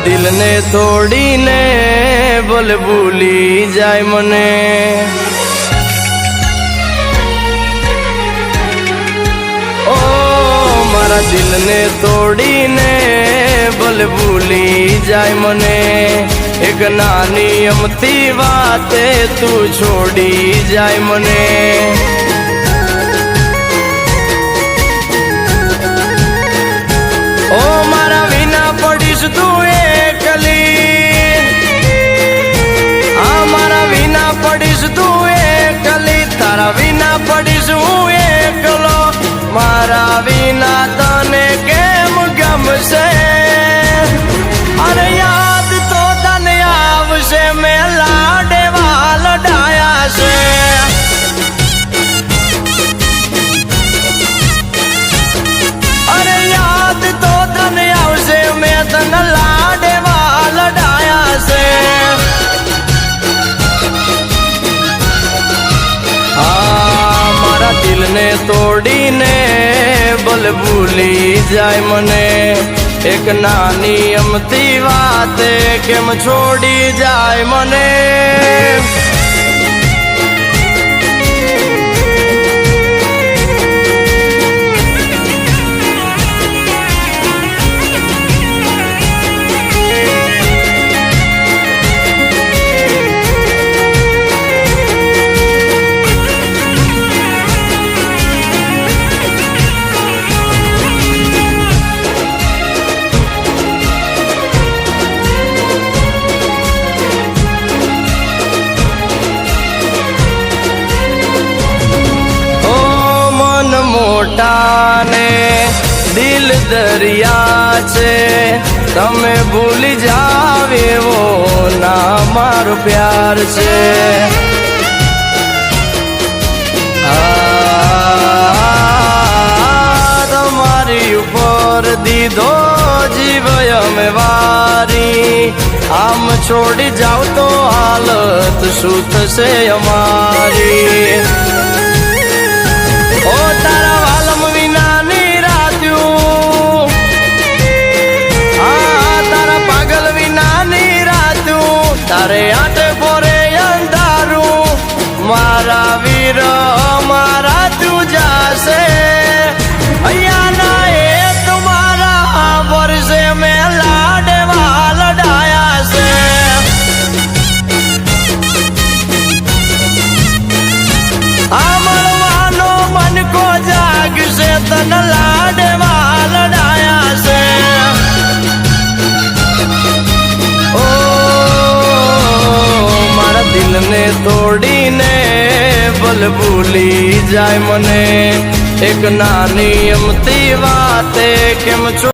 दिल ने तोड़ी ने बोल भूली जाय मने। ओ मारा दिल ने तोड़ी ने बोल भूली जाय मने। एक नानी अमती वाते तू छोड़ी जाय मने। ओ मारा विना पड़ीश तू एकली, मारा विना पड़ीश तू एकली, तारा विना पड़ीश हूँ एकलो। मारा विना तने केम गमशे, अरे याद तो तने आवशे मैं लाडे वाल डाया से। अरे याद तो तने आवशे मैं तने लाडे वाल डाया से। मारा दिल ने तोड़ी ने बोल भूली जाय मने। एक नानी अमती वाते केम छोड़ी जाय मने। मोटाने दिल दरिया छे, तमे भूली जावे वो ना मारो प्यार छे। तमारी ऊपर दीधो जीव में वारी, आम छोड़ी जाओ तो हालत सूत से हमारी। ओ तारा वालम विना नीरात्यूं, तारा पागल विना नीरात्यूं, तारे आटे पोरे अंधारू। मारा वीर मारा तू जासे, अया ना ए तुम्हारा वर्षे में लाडे वाल डाया से। को जाग से तन लाडे वाल डाया से। ओ मारा दिल ने तोड़ी ने बोल भूली जाय मने। एक नानी अमती वाते केम